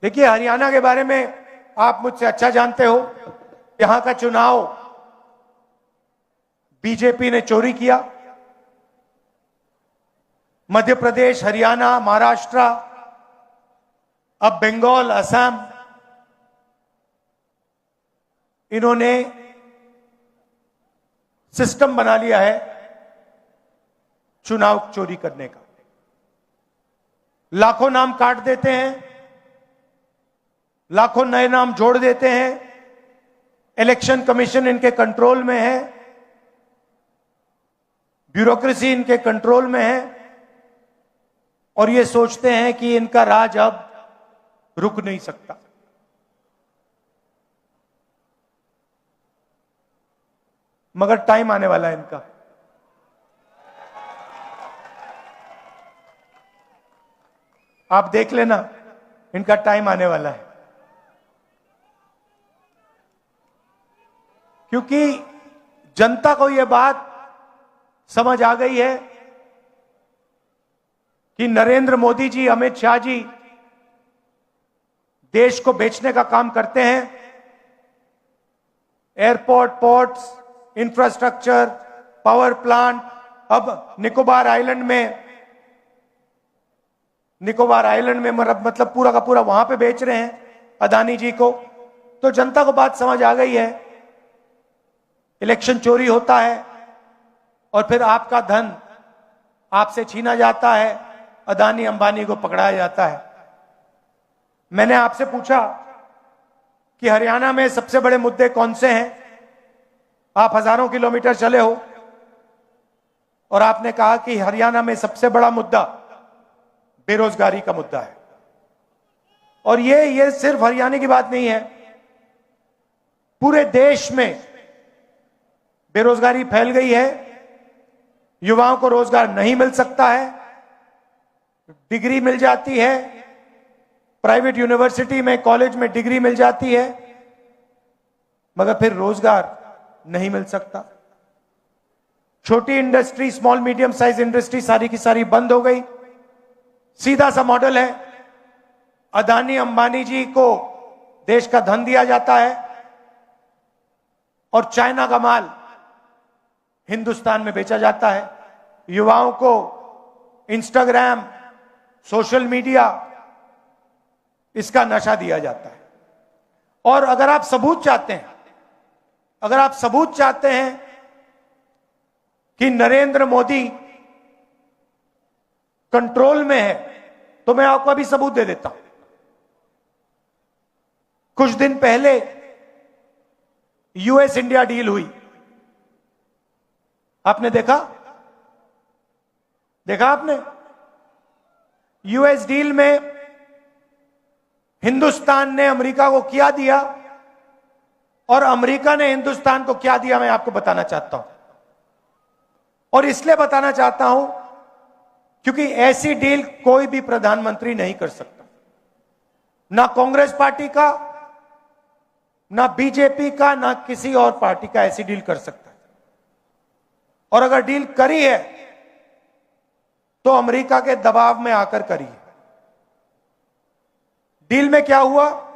देखिए, हरियाणा के बारे में आप मुझसे अच्छा जानते हो। यहां का चुनाव बीजेपी ने चोरी किया। मध्य प्रदेश, हरियाणा, महाराष्ट्र, अब बंगाल, असम, इन्होंने सिस्टम बना लिया है चुनाव चोरी करने का। लाखों नाम काट देते हैं, लाखों नए नाम जोड़ देते हैं। इलेक्शन कमीशन इनके कंट्रोल में है, ब्यूरोक्रेसी इनके कंट्रोल में है, और ये सोचते हैं कि इनका राज अब रुक नहीं सकता। मगर टाइम आने वाला है इनका। आप देख लेना, इनका टाइम आने वाला है। क्योंकि जनता को यह बात समझ आ गई है कि नरेंद्र मोदी जी, अमित शाह जी देश को बेचने का काम करते हैं। Airport, ports, infrastructure, power plant, अब निकोबार आइलैंड में मतलब पूरा का पूरा वहां पे बेच रहे हैं अदानी जी को। तो जनता को बात समझ आ गई है, इलेक्शन चोरी होता है और फिर आपका धन आपसे छीना जाता है, अदानी अंबानी को पकड़ाया जाता है। मैंने आपसे पूछा कि हरियाणा में सबसे बड़े मुद्दे कौन से हैं। आप हजारों किलोमीटर चले हो और आपने कहा कि हरियाणा में सबसे बड़ा मुद्दा बेरोजगारी का मुद्दा है। और ये सिर्फ हरियाणा की बात नहीं है, पूरे देश में बेरोजगारी फैल गई है। युवाओं को रोजगार नहीं मिल सकता है। डिग्री मिल जाती है, प्राइवेट यूनिवर्सिटी में, कॉलेज में डिग्री मिल जाती है, मगर फिर रोजगार नहीं मिल सकता। छोटी industry, small medium size industry सारी की सारी बंद हो गई। सीधा सा मॉडल है, अदानी अंबानी जी को देश का धन दिया जाता है और चाइना का माल हिंदुस्तान में बेचा जाता है। युवाओं को इंस्टाग्राम, सोशल मीडिया, इसका नशा दिया जाता है। और अगर आप सबूत चाहते हैं कि नरेंद्र मोदी कंट्रोल में है, तो मैं आपको अभी सबूत दे देता हूं। कुछ दिन पहले यूएस इंडिया डील हुई, आपने देखा आपने? यूएस डील में हिंदुस्तान ने अमेरिका को क्या दिया और अमेरिका ने हिंदुस्तान को क्या दिया, मैं आपको बताना चाहता हूं। और इसलिए बताना चाहता हूं क्योंकि ऐसी डील कोई भी प्रधानमंत्री नहीं कर सकता। ना कांग्रेस पार्टी का, ना बीजेपी का, ना किसी और पार्टी का ऐसी डील कर सकता है। और अगर डील करी है तो अमेरिका के दबाव में आकर करी है। डील में क्या हुआ?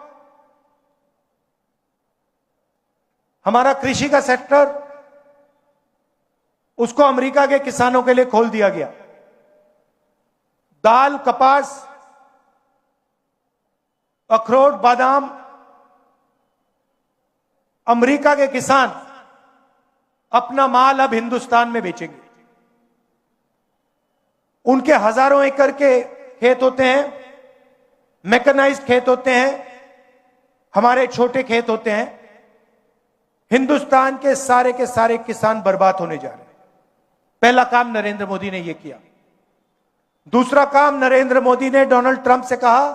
हमारा कृषि का सेक्टर, उसको अमेरिका के किसानों के लिए खोल दिया गया। दाल, कपास, अखरोट, बादाम, अमेरिका के किसान अपना माल अब हिंदुस्तान में बेचेंगे। उनके हजारों एकड़ के खेत होते हैं, मैकेनाइज्ड खेत होते हैं, हमारे छोटे खेत होते हैं। हिंदुस्तान के सारे किसान बर्बाद होने जा रहे हैं। पहला काम नरेंद्र मोदी ने यह किया। दूसरा काम, नरेंद्र मोदी ने डोनाल्ड ट्रंप से कहा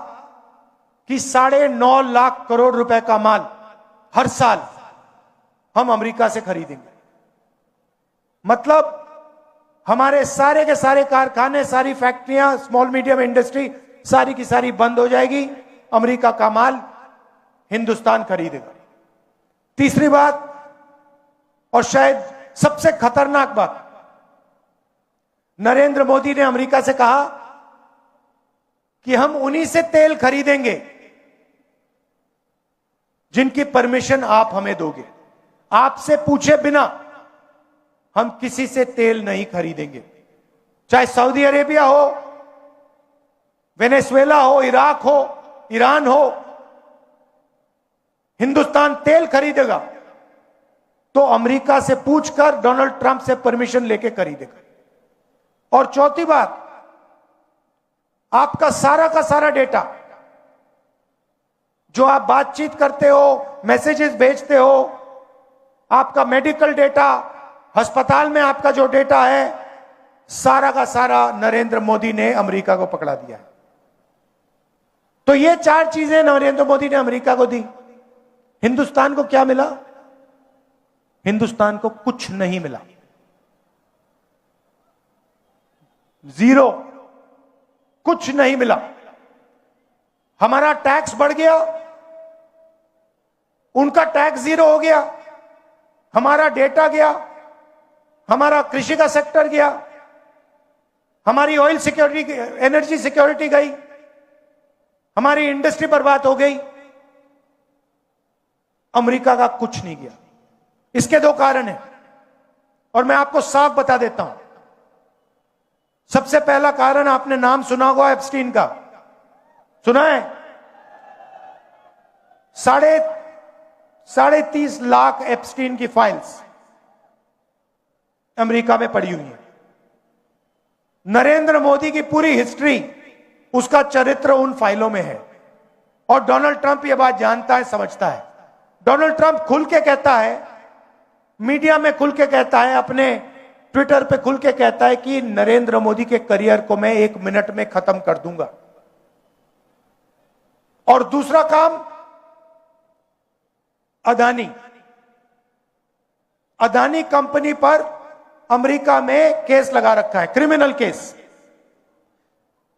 कि 9.5 लाख करोड़ रुपए का माल हर साल हम अमेरिका से खरीदेंगे। मतलब हमारे सारे के सारे कारखाने, सारी फैक्ट्रियां, स्मॉल मीडियम इंडस्ट्री सारी की सारी बंद हो जाएगी। अमेरिका का माल हिंदुस्तान खरीदेगा। तीसरी बात, और शायद सबसे खतरनाक बात, नरेंद्र मोदी ने अमेरिका से कहा कि हम उन्हीं से तेल खरीदेंगे जिनकी परमिशन आप हमें दोगे। आपसे पूछे बिना हम किसी से तेल नहीं खरीदेंगे, चाहे सऊदी अरेबिया हो, वेनेजुएला हो, इराक हो, ईरान हो। हिंदुस्तान तेल खरीदेगा तो अमेरिका से पूछकर, डोनाल्ड ट्रंप से परमिशन लेके खरीदेगा। और चौथी बात, आपका सारा का सारा डेटा जो आप बातचीत करते हो, मैसेजेस भेजते हो, आपका मेडिकल डेटा, अस्पताल में आपका जो डेटा है, सारा का सारा नरेंद्र मोदी ने अमेरिका को पकड़ा दिया है। तो ये चार चीजें नरेंद्र मोदी ने अमेरिका को दी। हिंदुस्तान को क्या मिला? हिंदुस्तान को कुछ नहीं मिला, जीरो, कुछ नहीं मिला। हमारा टैक्स बढ़ गया, उनका टैक्स जीरो हो गया, हमारा डेटा गया, हमारा कृषि का सेक्टर गया, हमारी ऑयल सिक्योरिटी, एनर्जी सिक्योरिटी गई, हमारी इंडस्ट्री बर्बाद हो गई। अमेरिका का कुछ नहीं गया। इसके दो कारण हैं और मैं आपको साफ बता देता हूं। सबसे पहला कारण, आपने नाम सुना होगा एप्स्टीन का, सुना है? 30.5 लाख एप्स्टीन की फाइल्स अमेरिका में पड़ी हुई है। नरेंद्र मोदी की पूरी हिस्ट्री, उसका चरित्र उन फाइलों में है और डोनाल्ड ट्रंप ये बात जानता है, समझता है। डोनाल्ड ट्रंप खुल के कहता है, मीडिया में खुल के कहता है, अपने ट्विटर पे खुल के कहता है कि नरेंद्र मोदी के करियर को मैं 1 मिनट में खत्म कर दूंगा। और दूसरा काम, अदानी कंपनी पर अमेरिका में केस लगा रखा है, क्रिमिनल केस।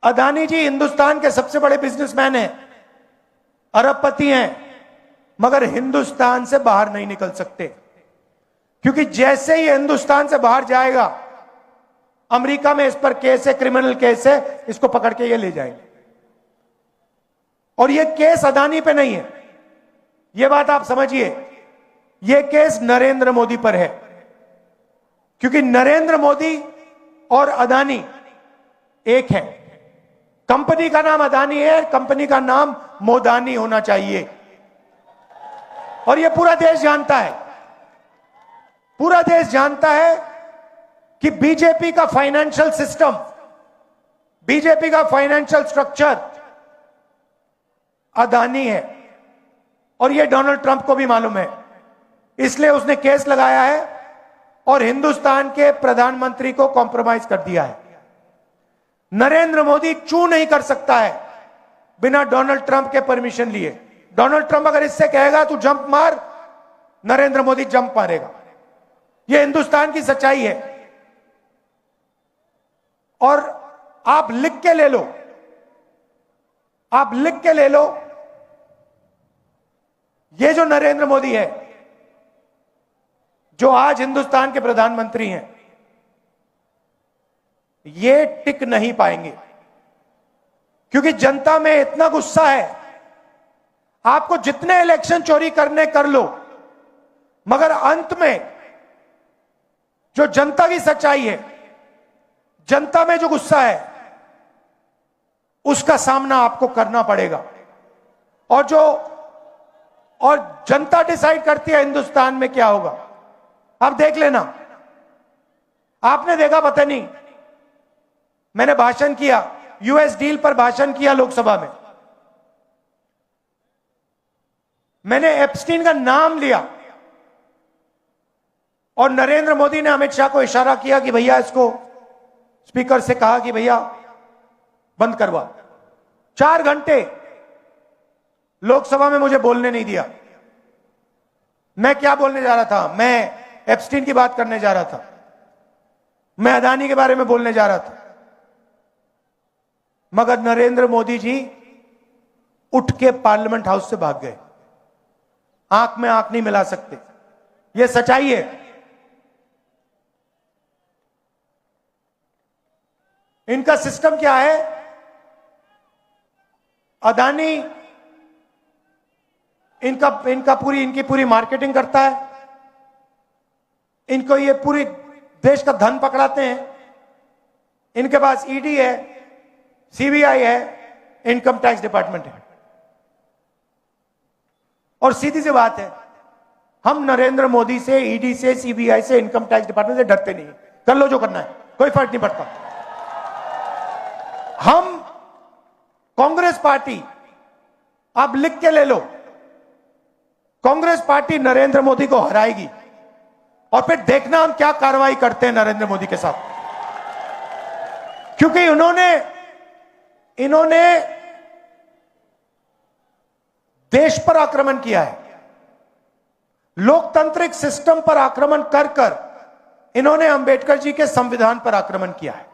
अदानी जी हिंदुस्तान के सबसे बड़े बिजनेसमैन हैं, अरबपति हैं, मगर हिंदुस्तान से बाहर नहीं निकल सकते, क्योंकि जैसे ही हिंदुस्तान से बाहर जाएगा, अमेरिका में इस पर केस है, क्रिमिनल केस है, इसको पकड़ के ये ले जाएंगे। और ये केस अदानी पे नहीं है, ये बात आप समझिए, ये केस नरेंद्र मोदी पर है, क्योंकि नरेंद्र मोदी और अदानी एक है। कंपनी का नाम अदानी है, कंपनी का नाम मोदानी होना चाहिए। और ये पूरा देश जानता है, पूरा देश जानता है कि बीजेपी का फाइनेंशियल सिस्टम, बीजेपी का फाइनेंशियल स्ट्रक्चर अदानी है। और ये डोनाल्ड ट्रंप को भी मालूम है, इसलिए उसने केस लगाया है और हिंदुस्तान के प्रधानमंत्री को कॉम्प्रोमाइज कर दिया है। नरेंद्र मोदी चू नहीं कर सकता है बिना डोनाल्ड ट्रंप के परमिशन लिए। डोनाल्ड ट्रंप अगर इससे कहेगा तू जंप मार, नरेंद्र मोदी जंप मारेगा। यह हिंदुस्तान की सच्चाई है। और आप लिख के ले लो, आप लिख के ले लो, ये जो नरेंद्र मोदी है, जो आज हिंदुस्तान के प्रधानमंत्री हैं, ये टिक नहीं पाएंगे, क्योंकि जनता में इतना गुस्सा है। आपको जितने इलेक्शन चोरी करने कर लो, मगर अंत में जो जनता की सच्चाई है, जनता में जो गुस्सा है, उसका सामना आपको करना पड़ेगा। और जनता डिसाइड करती है हिंदुस्तान में क्या होगा। आप देख लेना, आपने देखा, पता नहीं, मैंने भाषण किया, यूएस डील पर भाषण किया लोकसभा में, मैंने एप्स्टीन का नाम लिया और नरेंद्र मोदी ने अमित शाह को इशारा किया कि भैया, इसको स्पीकर से कहा कि भैया बंद करवा। 4 घंटे लोकसभा में मुझे बोलने नहीं दिया। मैं क्या बोलने जा रहा था? मैं एप्स्टीन की बात करने जा रहा था, मैं अदानी के बारे में बोलने जा रहा था, मगर नरेंद्र मोदी जी उठ के पार्लियामेंट हाउस से भाग गए। आंख में आंख नहीं मिला सकते, यह सच्चाई है। इनका सिस्टम क्या है? अदानी इनकी पूरी मार्केटिंग करता है, इनको ये पूरी देश का धन पकड़ाते हैं। इनके पास ईडी है, सीबीआई है, इनकम टैक्स डिपार्टमेंट है। और सीधी सी बात है, हम नरेंद्र मोदी से, ईडी से, सीबीआई से, इनकम टैक्स डिपार्टमेंट से डरते नहीं। कर लो जो करना है, कोई फर्क नहीं पड़ता। हम कांग्रेस पार्टी, आप लिख के ले लो, कांग्रेस पार्टी नरेंद्र मोदी को हराएगी और फिर देखना हम क्या कार्रवाई करते हैं नरेंद्र मोदी के साथ। क्योंकि इन्होंने देश पर आक्रमण किया है, लोकतांत्रिक सिस्टम पर आक्रमण कर कर इन्होंने अंबेडकर जी के संविधान पर आक्रमण किया है।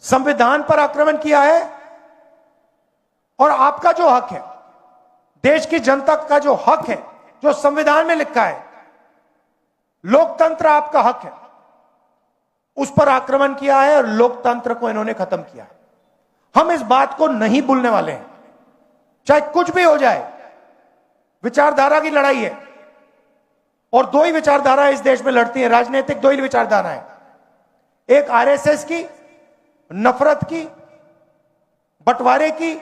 संविधान पर आक्रमण किया है। और आपका जो हक है, देश की जनता का जो हक है, जो संविधान में लिखा है, लोकतंत्र आपका हक है, उस पर आक्रमण किया है और लोकतंत्र को इन्होंने खत्म किया है। हम इस बात को नहीं भूलने वाले हैं, चाहे कुछ भी हो जाए। विचारधारा की लड़ाई है और दो ही विचारधारा इस देश में लड़ती है, राजनीतिक दो ही विचारधारा है, एक आरएसएस की, नफरत की, बंटवारे की,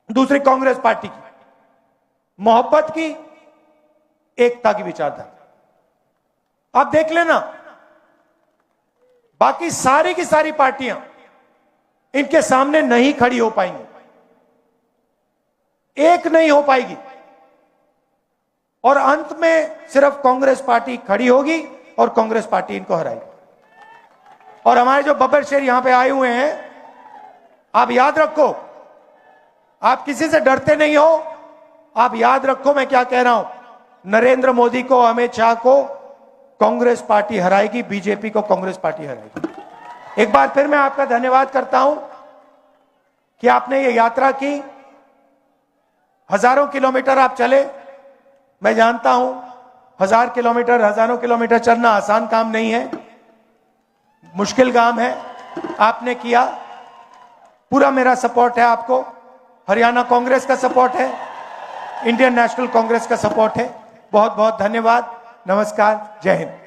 दूसरी कांग्रेस पार्टी की, मोहब्बत की, एकता की विचारधारा। आप देख लेना, बाकी सारी की सारी पार्टियां इनके सामने नहीं खड़ी हो पाएंगी, एक नहीं हो पाएगी और अंत में सिर्फ कांग्रेस पार्टी खड़ी होगी और कांग्रेस पार्टी इनको हराएगी। और हमारे जो बब्बर शेर यहां पे आए हुए हैं, आप याद रखो, आप किसी से डरते नहीं हो। आप याद रखो मैं क्या कह रहा हूं, नरेंद्र मोदी को, अमित शाह को कांग्रेस पार्टी हराएगी, बीजेपी को कांग्रेस पार्टी हराएगी। एक बार फिर मैं आपका धन्यवाद करता हूं कि आपने ये यात्रा की, हजारों किलोमीटर आप चले। मैं जानता हूं 1000 किलोमीटर, हजारों किलोमीटर चलना आसान काम नहीं है, मुश्किल काम है। आपने किया, पूरा मेरा सपोर्ट है आपको। हरियाणा कांग्रेस का सपोर्ट है, इंडियन नेशनल कांग्रेस का सपोर्ट है। बहुत बहुत धन्यवाद। नमस्कार, जय हिंद।